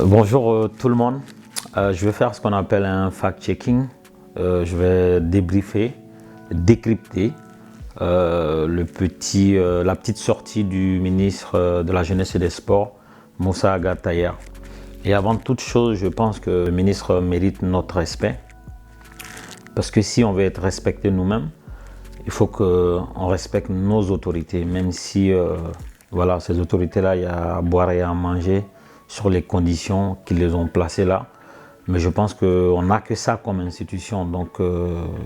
Bonjour tout le monde. Je vais faire ce qu'on appelle un fact-checking. Je vais débriefer, décrypter la petite sortie du ministre de la Jeunesse et des Sports, Moussa Agha. Et avant toute chose, je pense que le ministre mérite notre respect. Parce que si on veut être respecté nous-mêmes, il faut qu'on respecte nos autorités, même si voilà, ces autorités-là, il y a à boire et à manger sur les conditions qui les ont placées là. Mais je pense qu'on n'a que ça comme institution, donc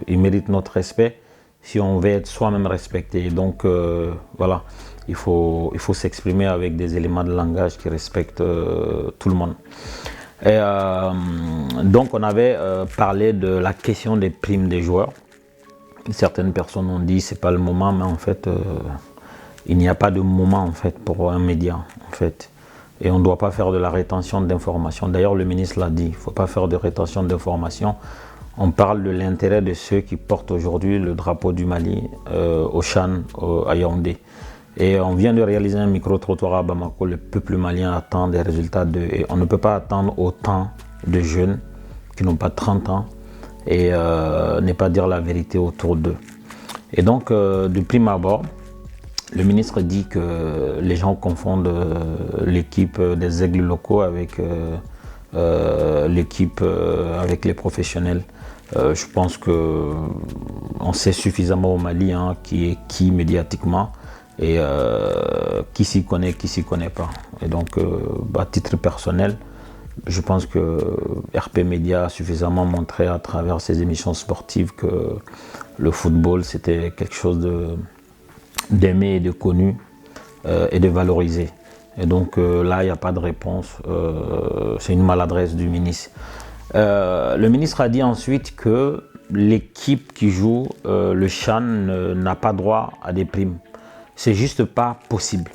ils méritent notre respect si on veut être soi-même respecté. Donc voilà, il faut s'exprimer avec des éléments de langage qui respectent tout le monde. Et, donc on avait parlé de la question des primes des joueurs. Certaines personnes ont dit c'est pas le moment, mais en fait il n'y a pas de moment en fait pour un média en fait. Et on ne doit pas faire de la rétention d'informations. D'ailleurs, le ministre l'a dit, il ne faut pas faire de rétention d'informations. On parle de l'intérêt de ceux qui portent aujourd'hui le drapeau du Mali au CHAN, à Yaoundé. Et on vient de réaliser un micro-trottoir à Bamako. Le peuple malien attend des résultats. Et on ne peut pas attendre autant de jeunes qui n'ont pas 30 ans et ne pas dire la vérité autour d'eux. Et donc, de prime abord, le ministre dit que les gens confondent l'équipe des aigles locaux avec l'équipe avec les professionnels. Je pense qu'on sait suffisamment au Mali qui est qui médiatiquement et qui s'y connaît, qui s'y connaît pas. Et donc, à titre personnel, je pense que RP Média a suffisamment montré à travers ses émissions sportives que le football, c'était quelque chose d'aimer et de connu et de valoriser. Et donc là, il n'y a pas de réponse. C'est une maladresse du ministre. Le ministre a dit ensuite que l'équipe qui joue le CHAN n'a pas droit à des primes. C'est juste pas possible.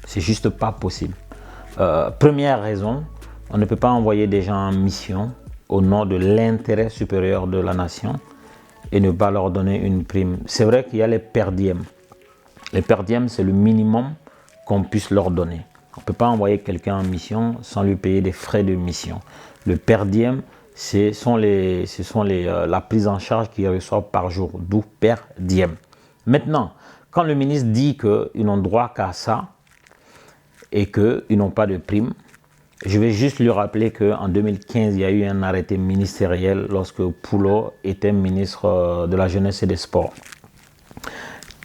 C'est juste pas possible. Première raison, on ne peut pas envoyer des gens en mission au nom de l'intérêt supérieur de la nation et ne pas leur donner une prime. C'est vrai qu'il y a les per diem. Les per diem, c'est le minimum qu'on puisse leur donner. On ne peut pas envoyer quelqu'un en mission sans lui payer des frais de mission. Le per diem, ce sont la prise en charge qu'ils reçoivent par jour, d'où per diem. Maintenant, quand le ministre dit qu'ils n'ont droit qu'à ça et qu'ils n'ont pas de prime, je vais juste lui rappeler qu'en 2015, il y a eu un arrêté ministériel lorsque Poulo était ministre de la Jeunesse et des Sports.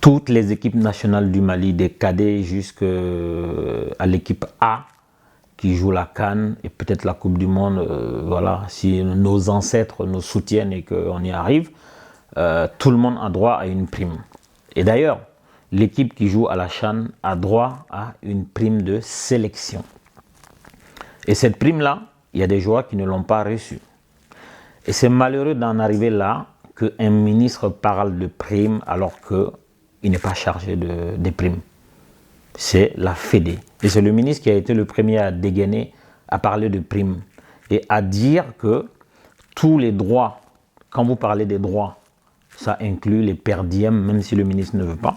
Toutes les équipes nationales du Mali, des cadets jusqu'à l'équipe A qui joue la CAN et peut-être la Coupe du Monde, voilà, si nos ancêtres nous soutiennent et qu'on y arrive, tout le monde a droit à une prime. Et d'ailleurs, l'équipe qui joue à la CHAN a droit à une prime de sélection. Et cette prime-là, il y a des joueurs qui ne l'ont pas reçue. Et c'est malheureux d'en arriver là qu'un ministre parle de prime alors qu'il n'est pas chargé des primes. C'est la Fédé. Et c'est le ministre qui a été le premier à dégainer, à parler de primes et à dire que tous les droits, quand vous parlez des droits, ça inclut les per diem, même si le ministre ne veut pas,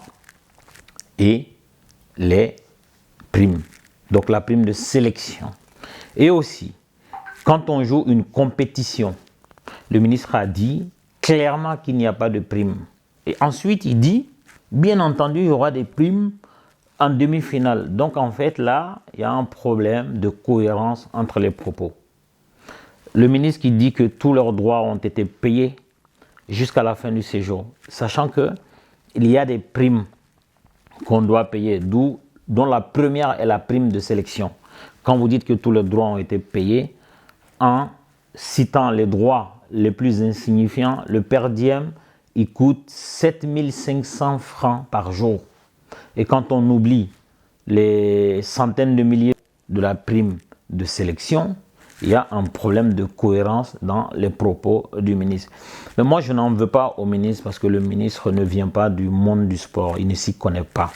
et les primes. Donc la prime de sélection. Et aussi, quand on joue une compétition, le ministre a dit clairement qu'il n'y a pas de prime. Et ensuite, il dit, bien entendu, il y aura des primes en demi-finale. Donc en fait, là, il y a un problème de cohérence entre les propos. Le ministre qui dit que tous leurs droits ont été payés jusqu'à la fin du séjour, sachant qu'il y a des primes qu'on doit payer, dont la première est la prime de sélection. Quand vous dites que tous les droits ont été payés, en citant les droits les plus insignifiants, le per diem, il coûte 7 500 francs par jour. Et quand on oublie les centaines de milliers de la prime de sélection, il y a un problème de cohérence dans les propos du ministre. Mais moi, je n'en veux pas au ministre parce que le ministre ne vient pas du monde du sport, il ne s'y connaît pas.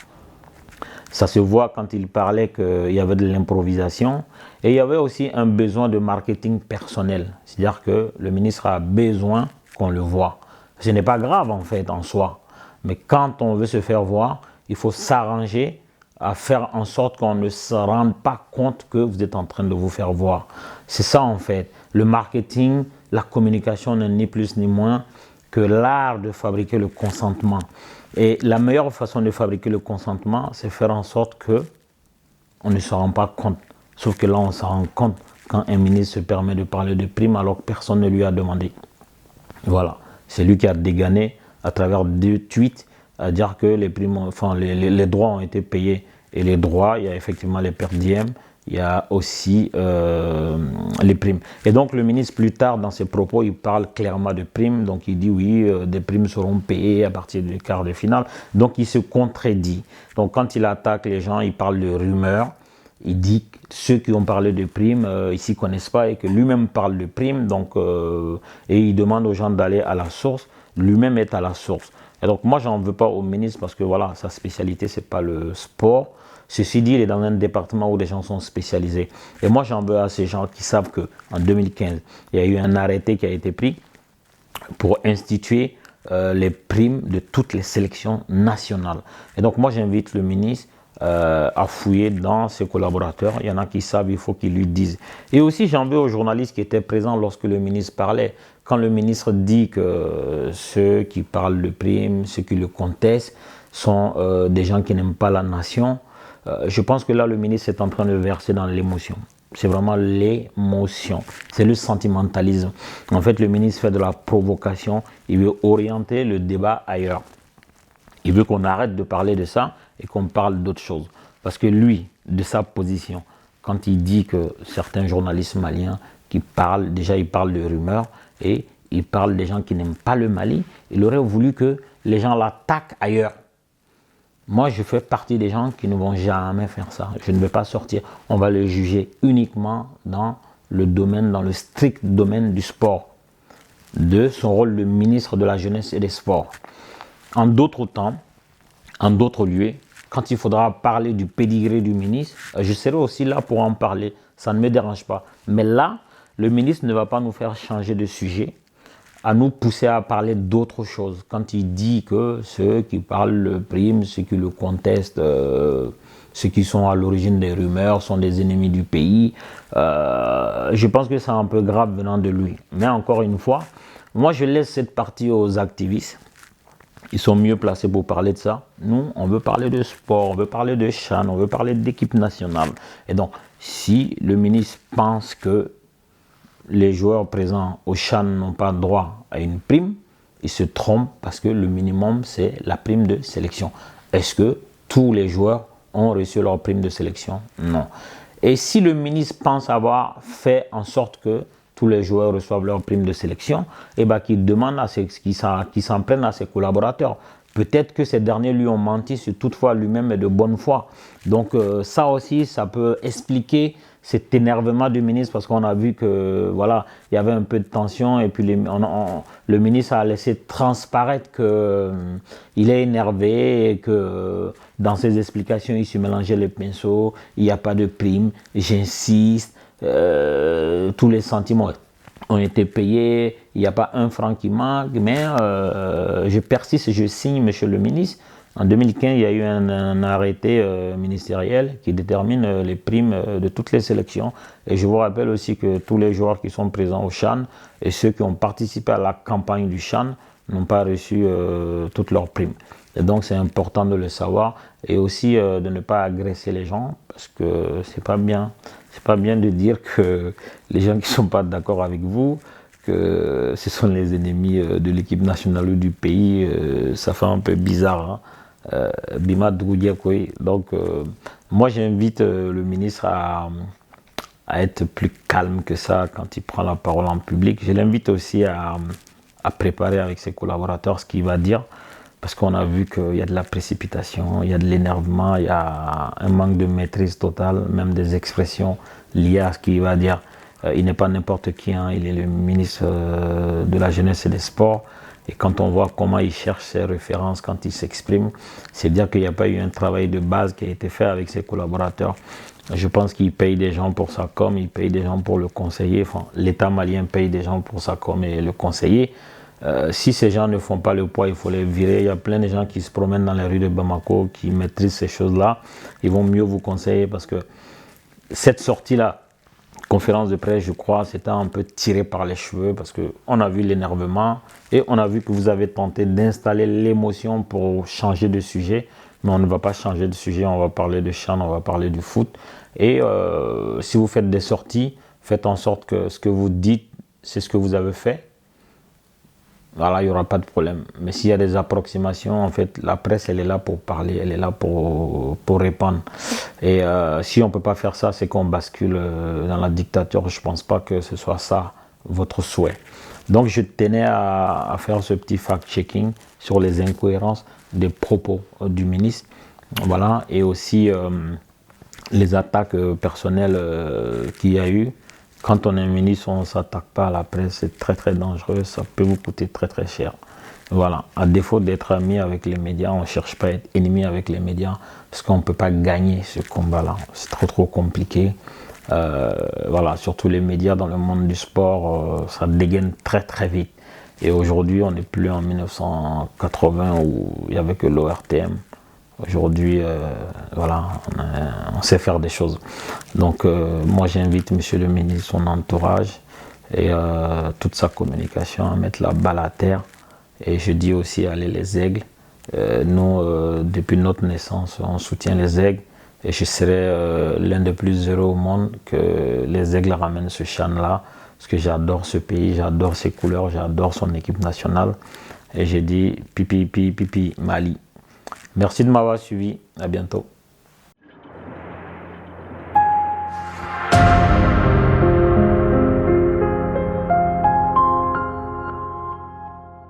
Ça se voit quand il parlait qu'il y avait de l'improvisation et il y avait aussi un besoin de marketing personnel. C'est-à-dire que le ministre a besoin qu'on le voie. Ce n'est pas grave en fait en soi, mais quand on veut se faire voir, il faut s'arranger à faire en sorte qu'on ne se rende pas compte que vous êtes en train de vous faire voir. C'est ça en fait. Le marketing, la communication n'est ni plus ni moins que l'art de fabriquer le consentement. Et la meilleure façon de fabriquer le consentement, c'est faire en sorte que on ne se rend pas compte. Sauf que là, on se rend compte quand un ministre se permet de parler de primes alors que personne ne lui a demandé. Voilà. C'est lui qui a dégané à travers 2 tweets à dire que les primes, enfin, les droits ont été payés. Et les droits, il y a effectivement les per diem, il y a aussi les primes. Et donc le ministre, plus tard dans ses propos, il parle clairement de primes. Donc il dit oui, des primes seront payées à partir du quart de finale. Donc il se contredit. Donc quand il attaque les gens, il parle de rumeurs. Il dit que ceux qui ont parlé de primes, ils ne s'y connaissent pas et que lui-même parle de primes. Donc, et il demande aux gens d'aller à la source. Lui-même est à la source. Et donc moi, j'en veux pas au ministre parce que voilà, sa spécialité, c'est pas le sport. Ceci dit, il est dans un département où les gens sont spécialisés. Et moi, j'en veux à ces gens qui savent qu'en 2015, il y a eu un arrêté qui a été pris pour instituer les primes de toutes les sélections nationales. Et donc, moi, j'invite le ministre à fouiller dans ses collaborateurs. Il y en a qui savent, il faut qu'ils lui disent. Et aussi, j'en veux aux journalistes qui étaient présents lorsque le ministre parlait. Quand le ministre dit que ceux qui parlent de primes, ceux qui le contestent, sont des gens qui n'aiment pas la nation, je pense que là, le ministre est en train de verser dans l'émotion. C'est vraiment l'émotion. C'est le sentimentalisme. En fait, le ministre fait de la provocation. Il veut orienter le débat ailleurs. Il veut qu'on arrête de parler de ça et qu'on parle d'autre chose. Parce que lui, de sa position, quand il dit que certains journalistes maliens qui parlent, déjà ils parlent de rumeurs et ils parlent des gens qui n'aiment pas le Mali, il aurait voulu que les gens l'attaquent ailleurs. Moi, je fais partie des gens qui ne vont jamais faire ça. Je ne vais pas sortir. On va le juger uniquement dans le domaine, dans le strict domaine du sport, de son rôle de ministre de la Jeunesse et des Sports. En d'autres temps, en d'autres lieux, quand il faudra parler du pédigré du ministre, je serai aussi là pour en parler. Ça ne me dérange pas. Mais là, le ministre ne va pas nous faire changer de sujet, à nous pousser à parler d'autre chose. Quand il dit que ceux qui parlent de primes, ceux qui le contestent, ceux qui sont à l'origine des rumeurs sont des ennemis du pays, je pense que c'est un peu grave venant de lui. Mais encore une fois, moi je laisse cette partie aux activistes. Ils sont mieux placés pour parler de ça. Nous, on veut parler de sport, on veut parler de CHAN, on veut parler d'équipe nationale. Et donc, si le ministre pense que les joueurs présents au CHAN n'ont pas droit à une prime, ils se trompent parce que le minimum, c'est la prime de sélection. Est-ce que tous les joueurs ont reçu leur prime de sélection? Non. Et si le ministre pense avoir fait en sorte que tous les joueurs reçoivent leur prime de sélection, et ben qu'il demande à qu'ils s'en prennent à ses collaborateurs. Peut-être que ces derniers lui ont menti si toutefois lui-même est de bonne foi. Donc ça aussi, ça peut expliquer cet énervement du ministre parce qu'on a vu que voilà, il y avait un peu de tension et puis le ministre a laissé transparaître qu'il est énervé et que dans ses explications, il se mélangeait les pinceaux, il n'y a pas de prime, j'insiste, tous les sentiments ont été payés, il n'y a pas un franc qui manque, mais je persiste et je signe, monsieur le ministre. En 2015, il y a eu un arrêté ministériel qui détermine les primes de toutes les sélections. Et je vous rappelle aussi que tous les joueurs qui sont présents au CHAN et ceux qui ont participé à la campagne du CHAN n'ont pas reçu toutes leurs primes. Et donc c'est important de le savoir et aussi de ne pas agresser les gens parce que c'est pas bien. C'est pas bien de dire que les gens qui ne sont pas d'accord avec vous, que ce sont les ennemis de l'équipe nationale ou du pays, ça fait un peu bizarre. Hein. Bima Dougoudiakoui. Donc, moi, j'invite le ministre à être plus calme que ça quand il prend la parole en public. Je l'invite aussi à préparer avec ses collaborateurs ce qu'il va dire, parce qu'on a vu qu'il y a de la précipitation, il y a de l'énervement, il y a un manque de maîtrise totale, même des expressions liées à ce qu'il va dire. Il n'est pas n'importe qui, hein. Il est le ministre de la Jeunesse et des Sports. Et quand on voit comment il cherche ses références, quand il s'exprime, c'est dire qu'il n'y a pas eu un travail de base qui a été fait avec ses collaborateurs. Je pense qu'il paye des gens pour sa com, il paye des gens pour le conseiller. Enfin, l'État malien paye des gens pour sa com et le conseiller. Si ces gens ne font pas le poids, il faut les virer. Il y a plein de gens qui se promènent dans les rues de Bamako, qui maîtrisent ces choses-là. Ils vont mieux vous conseiller parce que cette sortie-là, conférence de presse, je crois, c'était un peu tiré par les cheveux parce qu'on a vu l'énervement et on a vu que vous avez tenté d'installer l'émotion pour changer de sujet. Mais on ne va pas changer de sujet, on va parler de CHAN, on va parler du foot. Et si vous faites des sorties, faites en sorte que ce que vous dites, c'est ce que vous avez fait. Voilà, il n'y aura pas de problème. Mais s'il y a des approximations, en fait, la presse, elle est là pour parler, elle est là pour répondre. Et si on ne peut pas faire ça, c'est qu'on bascule dans la dictature. Je ne pense pas que ce soit ça votre souhait. Donc, je tenais à faire ce petit fact-checking sur les incohérences des propos du ministre. Voilà, et aussi les attaques personnelles qu'il y a eu. Quand on est ministre, on ne s'attaque pas à la presse, c'est très très dangereux, ça peut vous coûter très très cher. Voilà, à défaut d'être ami avec les médias, on ne cherche pas à être ennemi avec les médias parce qu'on ne peut pas gagner ce combat-là, c'est trop compliqué. Voilà, surtout les médias dans le monde du sport, ça dégaine très très vite. Et aujourd'hui, on n'est plus en 1980 où il n'y avait que l'ORTM. Aujourd'hui, voilà, on sait faire des choses. Donc, moi, j'invite Monsieur le ministre, son entourage et toute sa communication à mettre la balle à terre. Et je dis aussi, allez les aigles. Nous, depuis notre naissance, on soutient les aigles. Et je serai l'un des plus heureux au monde que les aigles ramènent ce CHAN-là. Parce que j'adore ce pays, j'adore ses couleurs, j'adore son équipe nationale. Et j'ai dit, pipi, pipi, pipi, Mali. Merci de m'avoir suivi. À bientôt.